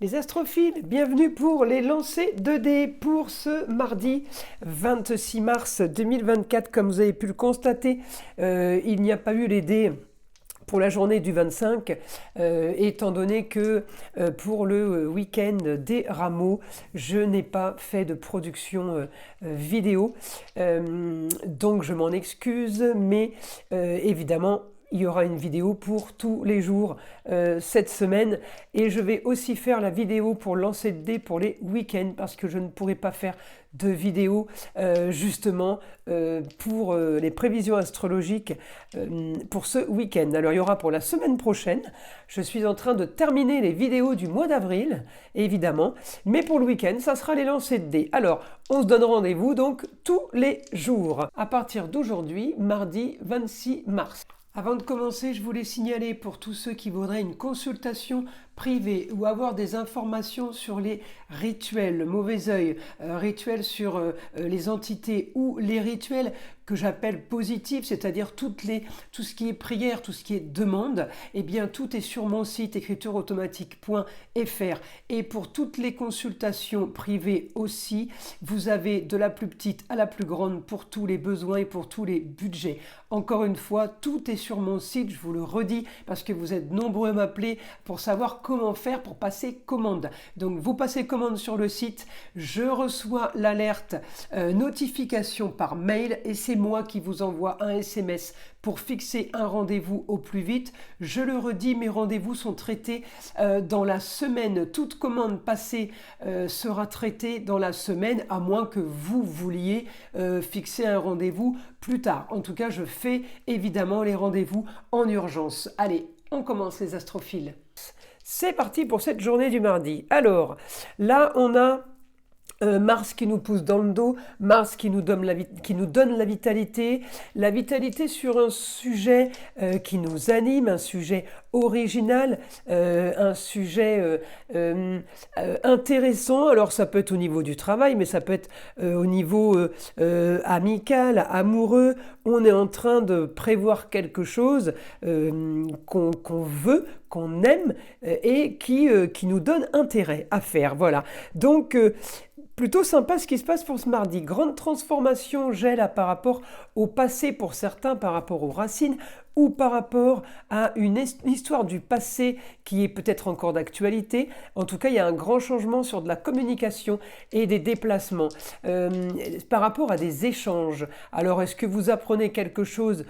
Les astrophiles, bienvenue pour les lancers 2D pour ce mardi 26 mars 2024. Comme vous avez pu le constater, il n'y a pas eu les dés pour la journée du 25, étant donné que pour le week-end des rameaux, je n'ai pas fait de production vidéo. Donc je m'en excuse, mais évidemment, il y aura une vidéo pour tous les jours cette semaine et je vais aussi faire la vidéo pour lancer de dés pour les week-ends parce que je ne pourrai pas faire de vidéo justement pour les prévisions astrologiques pour ce week-end. Alors il y aura pour la semaine prochaine, je suis en train de terminer les vidéos du mois d'avril évidemment, mais pour le week-end ça sera les lancers de dés. Alors on se donne rendez-vous donc tous les jours à partir d'aujourd'hui, mardi 26 mars. Avant de commencer, je voulais signaler pour tous ceux qui voudraient une consultation privée ou avoir des informations sur les rituels, le mauvais œil, rituels sur les entités ou les rituels que j'appelle positifs, c'est-à-dire tout ce qui est prière, tout ce qui est demande, eh bien tout est sur mon site écritureautomatique.fr. Et pour toutes les consultations privées aussi, vous avez de la plus petite à la plus grande pour tous les besoins et pour tous les budgets. Encore une fois, tout est sur mon site, je vous le redis, parce que vous êtes nombreux à m'appeler pour savoir comment faire pour passer commande. Donc vous passez commande sur le site, je reçois l'alerte notification par mail et c'est moi qui vous envoie un SMS pour fixer un rendez-vous au plus vite. Je le redis, mes rendez-vous sont traités dans la semaine. Toute commande passée sera traitée dans la semaine, à moins que vous vouliez fixer un rendez-vous plus tard. En tout cas, je fais évidemment les rendez-vous en urgence. Allez, on commence les astrophiles. C'est parti pour cette journée du mardi. Alors, là, on a Mars qui nous pousse dans le dos, Mars qui nous donne la vitalité sur un sujet qui nous anime, un sujet original, un sujet intéressant. Alors ça peut être au niveau du travail, mais ça peut être au niveau amical, amoureux. On est en train de prévoir quelque chose qu'on veut, qu'on aime et qui nous donne intérêt à faire. Voilà. Donc plutôt sympa ce qui se passe pour ce mardi. Grande transformation, gel par rapport au passé pour certains, par rapport aux racines ou par rapport à une histoire du passé qui est peut-être encore d'actualité. En tout cas, il y a un grand changement sur de la communication et des déplacements par rapport à des échanges. Alors, est-ce que vous apprenez quelque chose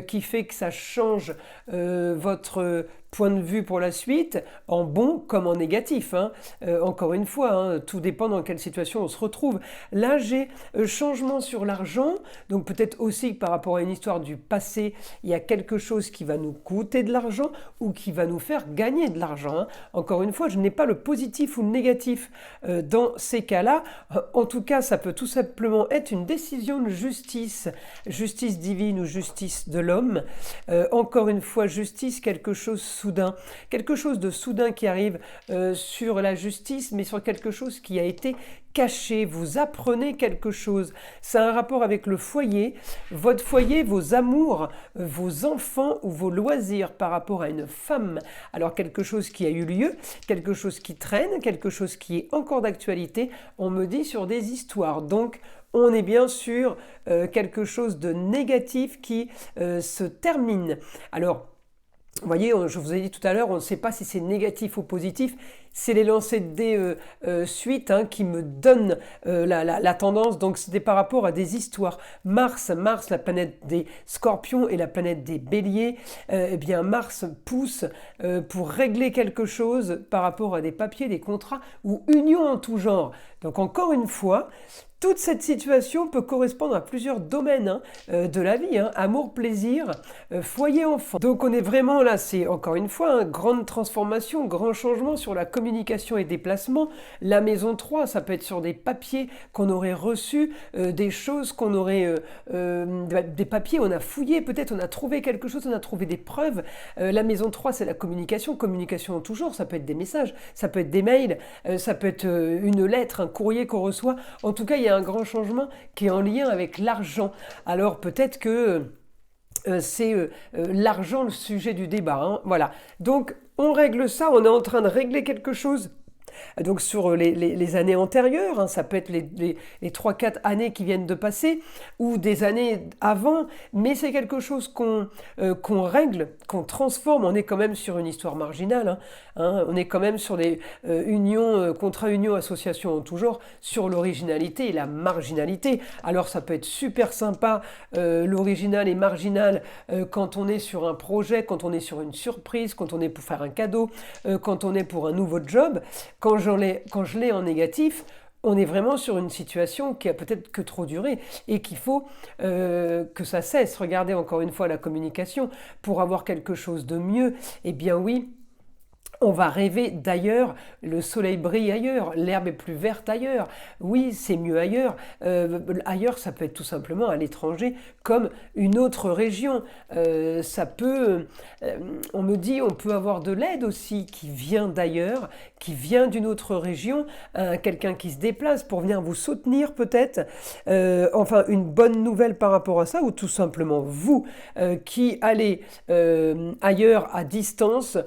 qui fait que ça change votre point de vue pour la suite, en bon comme en négatif, hein. Encore une fois, hein, tout dépend dans quelle situation on se retrouve. Là, j'ai changement sur l'argent, donc peut-être aussi par rapport à une histoire du passé, il y a quelque chose qui va nous coûter de l'argent ou qui va nous faire gagner de l'argent, hein. Encore une fois, je n'ai pas le positif ou le négatif dans ces cas-là. En tout cas, ça peut tout simplement être une décision de justice, justice divine ou justice de l'homme. Encore une fois, justice, quelque chose de soudain qui arrive sur la justice, mais sur quelque chose qui a été caché. Vous apprenez quelque chose. Ça a un rapport avec le foyer, votre foyer, vos amours, vos enfants ou vos loisirs par rapport à une femme. Alors quelque chose qui a eu lieu, quelque chose qui traîne, quelque chose qui est encore d'actualité, on me dit sur des histoires. Donc on est bien sur quelque chose de négatif qui se termine. Alors, vous voyez, je vous ai dit tout à l'heure, on ne sait pas si c'est négatif ou positif. C'est les lancers de dés suite qui me donnent la tendance. Donc c'était par rapport à des histoires. Mars, la planète des Scorpions et la planète des Béliers. Eh bien Mars pousse pour régler quelque chose par rapport à des papiers, des contrats ou unions en tout genre. Donc encore une fois, toute cette situation peut correspondre à plusieurs domaines de la vie, amour, plaisir, foyer, enfant. Donc on est vraiment là, c'est encore une fois, grande transformation, grand changement sur la communication et déplacement. La maison 3, ça peut être sur des papiers qu'on aurait reçus, des choses qu'on aurait, des papiers, on a fouillé, peut-être on a trouvé quelque chose, on a trouvé des preuves. La maison 3, c'est la communication en tout genre, ça peut être des messages, ça peut être des mails, ça peut être une lettre, un courrier qu'on reçoit. En tout cas, il y a un grand changement qui est en lien avec l'argent. Alors peut-être que c'est l'argent le sujet du débat. Voilà. Donc on règle ça, on est en train de régler quelque chose Donc sur les années antérieures, hein, ça peut être les 3-4 années qui viennent de passer, ou des années avant, mais c'est quelque chose qu'on règle, qu'on transforme. On est quand même sur une histoire marginale, on est quand même sur des unions, contrats unions, associations en tout genre, sur l'originalité et la marginalité. Alors ça peut être super sympa, l'original et marginal, quand on est sur un projet, quand on est sur une surprise, quand on est pour faire un cadeau, quand on est pour un nouveau job. Quand je l'ai en négatif, on est vraiment sur une situation qui a peut-être que trop duré et qu'il faut que ça cesse. Regardez encore une fois la communication. Pour avoir quelque chose de mieux, eh bien oui, on va rêver d'ailleurs, le soleil brille ailleurs, l'herbe est plus verte ailleurs. Oui, c'est mieux ailleurs. Ailleurs, ça peut être tout simplement à l'étranger, comme une autre région. On me dit, on peut avoir de l'aide aussi qui vient d'ailleurs, qui vient d'une autre région, quelqu'un qui se déplace pour venir vous soutenir peut-être. Enfin, une bonne nouvelle par rapport à ça, ou tout simplement vous qui allez ailleurs à distance,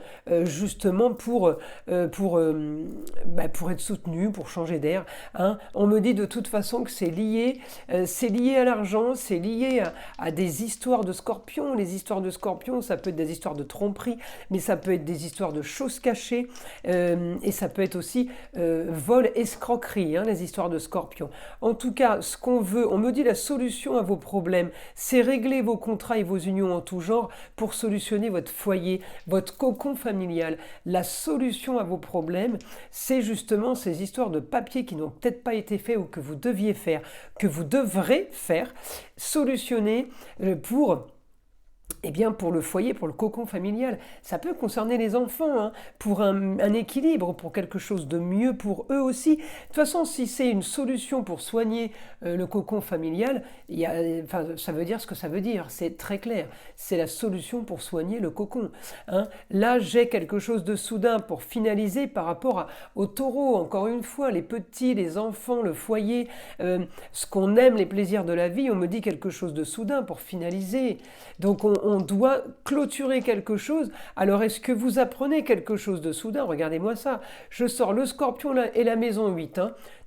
justement pour être soutenu, pour changer d'air. On me dit de toute façon que c'est lié à l'argent, c'est lié à des histoires de scorpions. Les histoires de scorpions, ça peut être des histoires de tromperie, mais ça peut être des histoires de choses cachées, et ça peut être aussi vol, escroquerie, les histoires de scorpions. En tout cas, ce qu'on veut, on me dit la solution à vos problèmes, c'est régler vos contrats et vos unions en tout genre pour solutionner votre foyer, votre cocon familial. La solution à vos problèmes, c'est justement ces histoires de papier qui n'ont peut-être pas été faits ou que vous deviez faire, que vous devrez faire, solutionner pour le foyer, pour le cocon familial. Ça peut concerner les enfants, pour un équilibre, pour quelque chose de mieux pour eux aussi. De toute façon, si c'est une solution pour soigner le cocon familial, ça veut dire ce que ça veut dire, c'est très clair. C'est la solution pour soigner le cocon. Là, j'ai quelque chose de soudain pour finaliser par rapport au taureau. Encore une fois, les petits, les enfants, le foyer, ce qu'on aime, les plaisirs de la vie, on me dit quelque chose de soudain pour finaliser. Donc on doit clôturer quelque chose. Alors est-ce que vous apprenez quelque chose de soudain? Regardez-moi ça. Je sors le scorpion et la maison 8.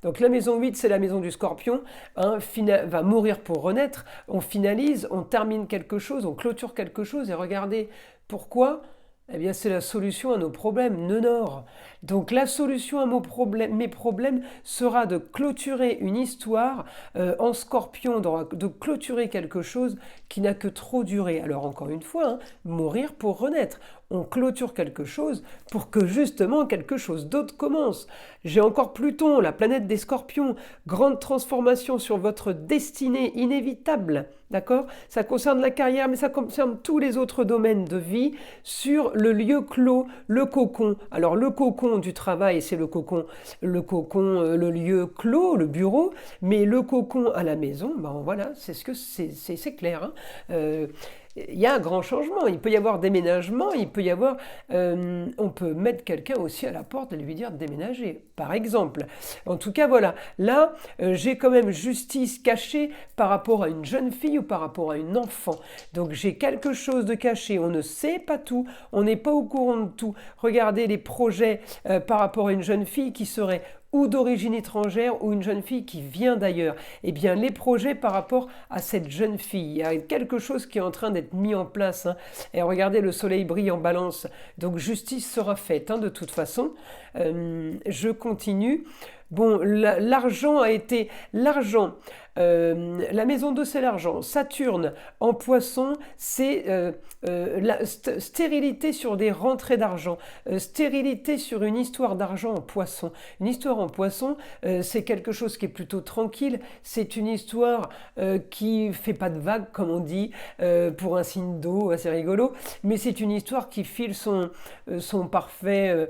Donc la maison 8, c'est la maison du scorpion, va mourir pour renaître. On finalise, on termine quelque chose, on clôture quelque chose. Et regardez, pourquoi? Eh bien, c'est la solution à nos problèmes, Neunor. Donc la solution à mes problèmes sera de clôturer une histoire en scorpion, de clôturer quelque chose qui n'a que trop duré. Alors encore une fois, mourir pour renaître. On clôture quelque chose pour que justement quelque chose d'autre commence. J'ai encore Pluton, la planète des scorpions, grande transformation sur votre destinée inévitable. D'accord? Ça concerne la carrière, mais ça concerne tous les autres domaines de vie sur le lieu clos, le cocon. Alors le cocon du travail, c'est le cocon, le lieu clos, le bureau, mais le cocon à la maison, voilà, c'est ce que c'est clair. Il y a un grand changement, il peut y avoir déménagement, on peut mettre quelqu'un aussi à la porte et lui dire de déménager, par exemple. En tout cas, voilà, là, j'ai quand même justice cachée par rapport à une jeune fille ou par rapport à une enfant. Donc j'ai quelque chose de caché, on ne sait pas tout, on n'est pas au courant de tout. Regardez les projets par rapport à une jeune fille qui serait ou d'origine étrangère ou une jeune fille qui vient d'ailleurs. Eh bien, les projets par rapport à cette jeune fille, il y a quelque chose qui est en train d'être mis en place. Et regardez, le soleil brille en balance. Donc, justice sera faite, de toute façon. Je continue. Bon, l'argent a été... L'argent, la maison 2, c'est l'argent. Saturne en poisson, c'est la stérilité sur des rentrées d'argent. Stérilité sur une histoire d'argent en poisson. Une histoire en poisson, c'est quelque chose qui est plutôt tranquille. C'est une histoire qui fait pas de vagues, comme on dit, pour un signe d'eau, assez rigolo. Mais c'est une histoire qui file son parfait...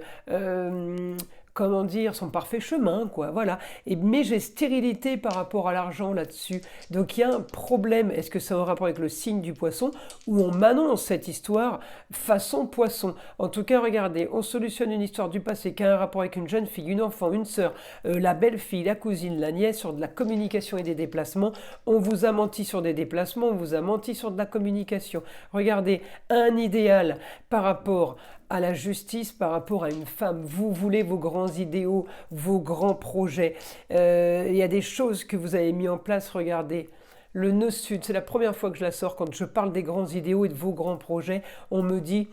son parfait chemin, quoi, voilà. Mais j'ai stérilité par rapport à l'argent là-dessus. Donc il y a un problème. Est-ce que ça a un rapport avec le signe du poisson où on m'annonce cette histoire façon poisson? En tout cas, regardez, on solutionne une histoire du passé qui a un rapport avec une jeune fille, une enfant, une sœur, la belle-fille, la cousine, la nièce, sur de la communication et des déplacements. On vous a menti sur des déplacements, on vous a menti sur de la communication. Regardez, un idéal par rapport à la justice par rapport à une femme. Vous voulez vos grands idéaux, vos grands projets. Il y a des choses que vous avez mis en place, regardez. Le nœud sud, c'est la première fois que je la sors. Quand je parle des grands idéaux et de vos grands projets, on me dit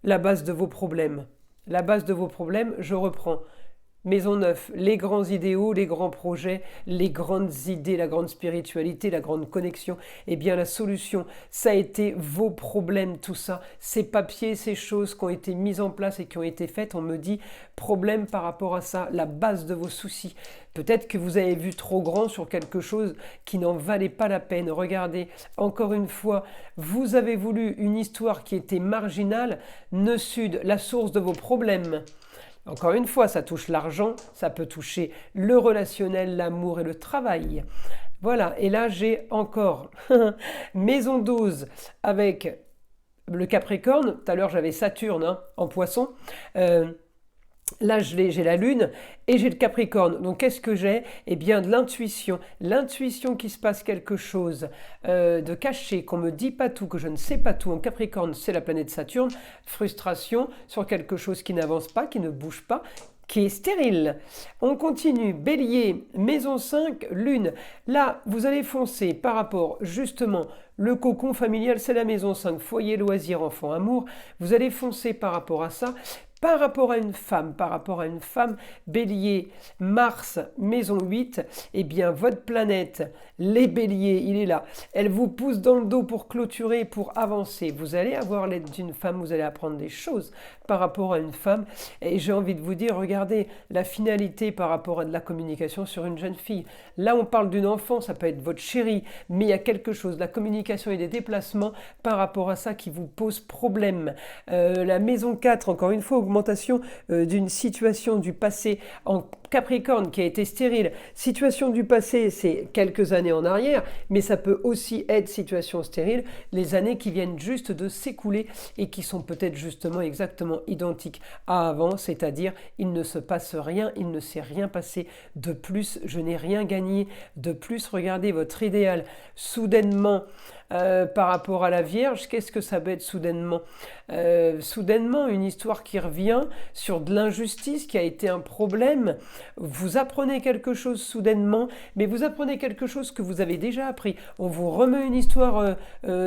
la base de vos problèmes. La base de vos problèmes, je reprends. Maison Neuve, les grands idéaux, les grands projets, les grandes idées, la grande spiritualité, la grande connexion, eh bien la solution, ça a été vos problèmes, tout ça, ces papiers, ces choses qui ont été mises en place et qui ont été faites, on me dit problème par rapport à ça, la base de vos soucis. Peut-être que vous avez vu trop grand sur quelque chose qui n'en valait pas la peine. Regardez, encore une fois, vous avez voulu une histoire qui était marginale, nœud sud, la source de vos problèmes. Encore une fois, ça touche l'argent, ça peut toucher le relationnel, l'amour et le travail. Voilà, et là j'ai encore maison 12 avec le Capricorne. Tout à l'heure j'avais Saturne en Poisson. Là, j'ai la Lune et j'ai le Capricorne. Donc, qu'est-ce que j'ai? Eh bien, de l'intuition. L'intuition qu'il se passe quelque chose de caché, qu'on me dit pas tout, que je ne sais pas tout. En Capricorne, c'est la planète Saturne. Frustration sur quelque chose qui n'avance pas, qui ne bouge pas, qui est stérile. On continue. Bélier, maison 5, Lune. Là, vous allez foncer par rapport, justement, le cocon familial, c'est la maison 5, foyer, loisirs, enfants, amour. Vous allez foncer par rapport à ça. Par rapport à une femme, Bélier, Mars, maison 8, eh bien votre planète, les Béliers, il est là. Elle vous pousse dans le dos pour clôturer, pour avancer. Vous allez avoir l'aide d'une femme, vous allez apprendre des choses par rapport à une femme. Et j'ai envie de vous dire, regardez la finalité par rapport à de la communication sur une jeune fille. Là, on parle d'une enfant, ça peut être votre chérie, mais il y a quelque chose, la communication et des déplacements par rapport à ça qui vous pose problème. La maison 4, encore une fois, augmentation d'une situation du passé en Capricorne qui a été stérile. Situation du passé, c'est quelques années en arrière, mais ça peut aussi être situation stérile, les années qui viennent juste de s'écouler et qui sont peut-être justement exactement identiques à avant, c'est-à-dire il ne se passe rien, il ne s'est rien passé de plus, je n'ai rien gagné de plus. Regardez votre idéal soudainement. Par rapport à la Vierge, qu'est-ce que ça peut être soudainement? Soudainement, une histoire qui revient sur de l'injustice qui a été un problème. Vous apprenez quelque chose soudainement, mais vous apprenez quelque chose que vous avez déjà appris. On vous remet une histoire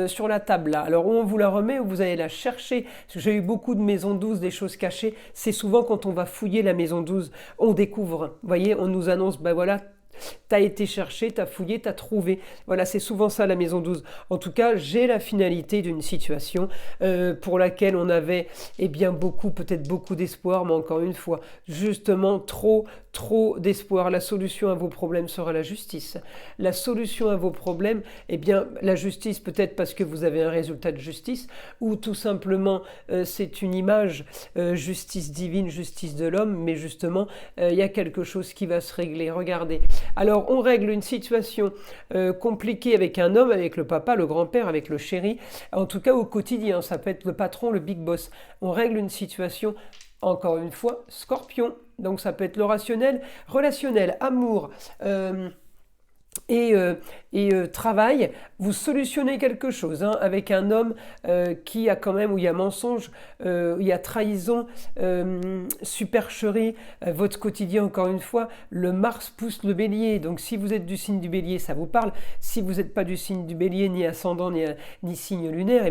sur la table là. Alors où on vous la remet, où vous allez la chercher. J'ai eu beaucoup de maisons 12, des choses cachées. C'est souvent quand on va fouiller la maison 12, on découvre. Vous voyez, on nous annonce, ben voilà, t'as été cherché, t'as fouillé, t'as trouvé. Voilà, c'est souvent ça la maison 12. En tout cas, j'ai la finalité d'une situation pour laquelle on avait bien peut-être beaucoup d'espoir, mais encore une fois, justement trop d'espoir. La solution à vos problèmes sera la justice. La solution à vos problèmes, la justice peut-être parce que vous avez un résultat de justice, ou tout simplement c'est une image, justice divine, justice de l'homme, mais justement, il y a quelque chose qui va se régler. Regardez. Alors, on règle une situation compliquée avec un homme, avec le papa, le grand-père, avec le chéri, en tout cas au quotidien, ça peut être le patron, le big boss. On règle une situation, encore une fois, Scorpion. Donc ça peut être le rationnel, relationnel, amour, et travail, vous solutionnez quelque chose avec un homme qui a quand même, où il y a mensonge, où il y a trahison, supercherie, votre quotidien, encore une fois, le Mars pousse le Bélier. Donc si vous êtes du signe du Bélier, ça vous parle. Si vous n'êtes pas du signe du Bélier, ni ascendant, ni signe lunaire,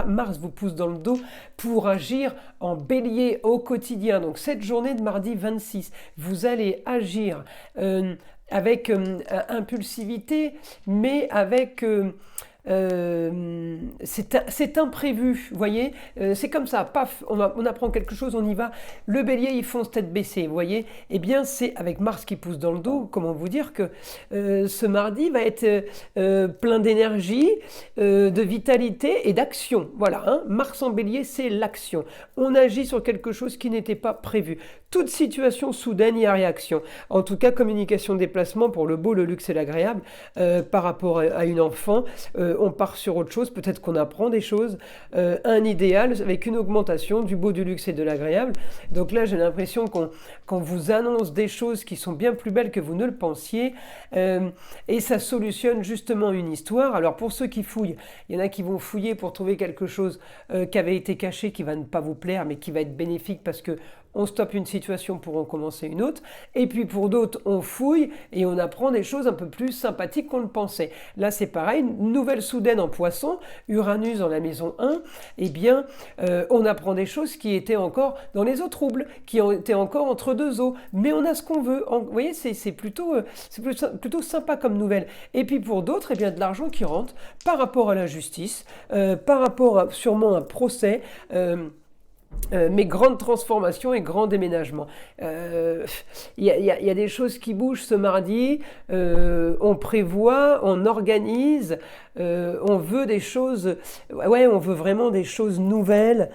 Mars vous pousse dans le dos pour agir en Bélier au quotidien. Donc cette journée de mardi 26, vous allez agir avec impulsivité, mais avec c'est imprévu, vous voyez, c'est comme ça, paf, on apprend quelque chose, on y va. Le Bélier, il fonce tête baissée, vous voyez. C'est avec Mars qui pousse dans le dos, comment vous dire que ce mardi va être plein d'énergie, de vitalité et d'action. Voilà, Mars en Bélier, c'est l'action. On agit sur quelque chose qui n'était pas prévu. Toute situation soudaine, il y a réaction. En tout cas, communication, déplacement pour le beau, le luxe et l'agréable par rapport à une enfant. on part sur autre chose, peut-être qu'on apprend des choses, un idéal avec une augmentation du beau, du luxe et de l'agréable. Donc là, j'ai l'impression qu'on vous annonce des choses qui sont bien plus belles que vous ne le pensiez, et ça solutionne justement une histoire. Alors pour ceux qui fouillent, il y en a qui vont fouiller pour trouver quelque chose qui avait été caché, qui va ne pas vous plaire, mais qui va être bénéfique parce que on stoppe une situation pour en commencer une autre. Et puis pour d'autres, on fouille et on apprend des choses un peu plus sympathiques qu'on le pensait. Là, c'est pareil, une nouvelle soudaine en Poisson, Uranus dans la maison 1, eh bien, on apprend des choses qui étaient encore dans les eaux troubles, qui étaient encore entre deux eaux. Mais on a ce qu'on veut. Vous voyez, c'est plutôt sympa comme nouvelle. Et puis pour d'autres, eh bien, de l'argent qui rentre par rapport à la justice, par rapport à sûrement un procès, mais grande transformation et grand déménagement. Il y a des choses qui bougent ce mardi, on prévoit, on organise, on veut des choses, ouais, on veut vraiment des choses nouvelles.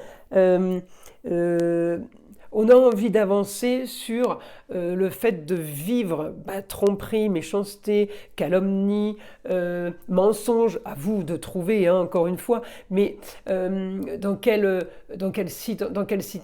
On a envie d'avancer sur le fait de vivre tromperie, méchanceté, calomnie, mensonge, à vous de trouver, encore une fois, mais dans quelles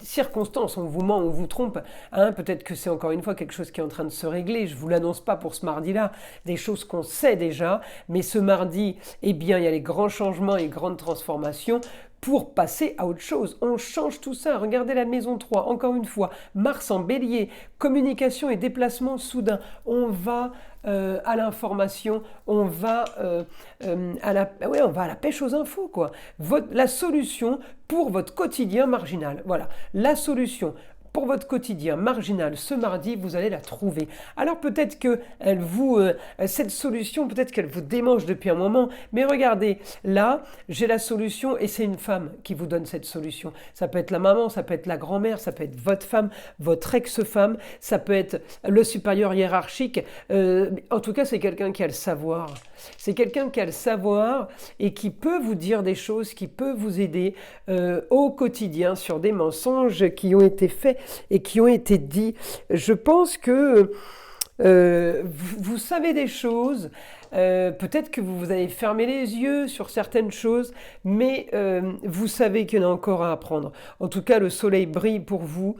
circonstances on vous ment, on vous trompe, peut-être que c'est encore une fois quelque chose qui est en train de se régler, je ne vous l'annonce pas pour ce mardi-là, des choses qu'on sait déjà, mais ce mardi, eh bien, il y a les grands changements et grandes transformations, pour passer à autre chose. On change tout ça. Regardez la maison 3, encore une fois. Mars en bélier, communication et déplacement soudain. On va à l'information, on va à la pêche aux infos, quoi. La solution pour votre quotidien marginal. Voilà, la solution pour votre quotidien marginal ce mardi, vous allez la trouver. Alors peut-être que cette solution, peut-être qu'elle vous démange depuis un moment, mais regardez, là, j'ai la solution et c'est une femme qui vous donne cette solution. Ça peut être la maman, ça peut être la grand-mère, ça peut être votre femme, votre ex-femme, ça peut être le supérieur hiérarchique. En tout cas, c'est quelqu'un qui a le savoir. C'est quelqu'un qui a le savoir et qui peut vous dire des choses, qui peut vous aider au quotidien sur des mensonges qui ont été faits et qui ont été dits. Je pense que vous savez des choses, peut-être que vous avez fermé les yeux sur certaines choses, mais vous savez qu'il y en a encore à apprendre. En tout cas, le soleil brille pour vous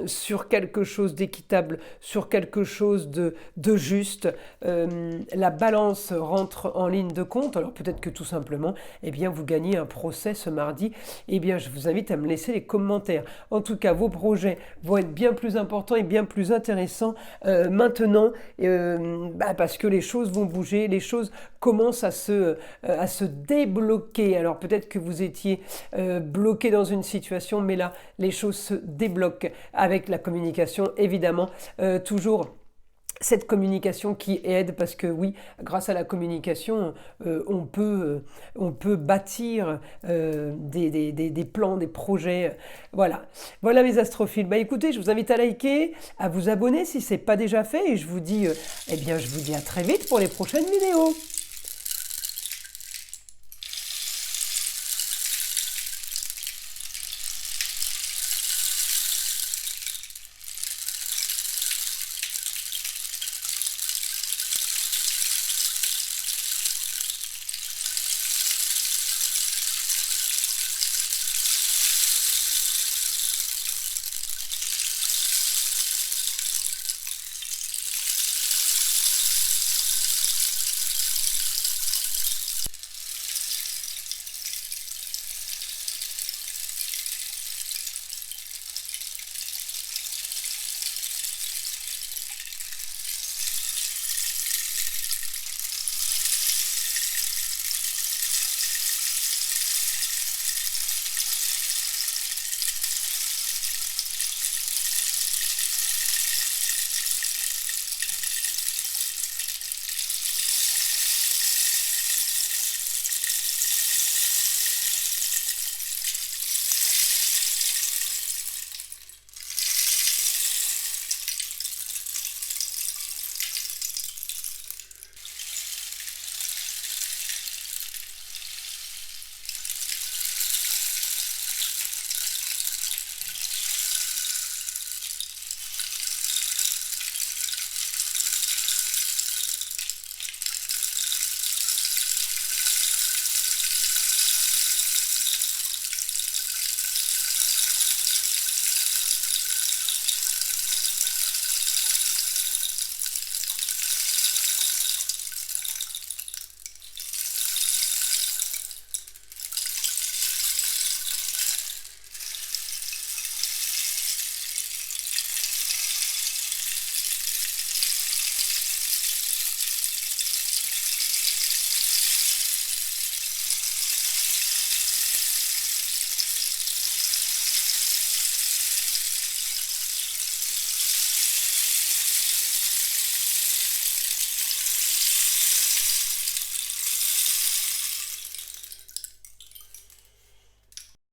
sur quelque chose d'équitable, sur quelque chose de juste. La balance rentre en ligne de compte. Alors peut-être que tout simplement, eh bien, vous gagnez un procès ce mardi. Eh bien, je vous invite à me laisser les commentaires. En tout cas, vos projets vont être bien plus importants et bien plus intéressants maintenant, parce que les choses vont bouger, les choses commencent à se débloquer. Alors peut-être que vous étiez bloqué dans une situation, mais là, les choses se débloquent avec la communication, évidemment, toujours. Cette communication qui aide parce que oui, grâce à la communication, on peut bâtir des plans, des projets. Voilà mes astrophiles. Écoutez, je vous invite à liker, à vous abonner si ce n'est pas déjà fait et je vous dis à très vite pour les prochaines vidéos.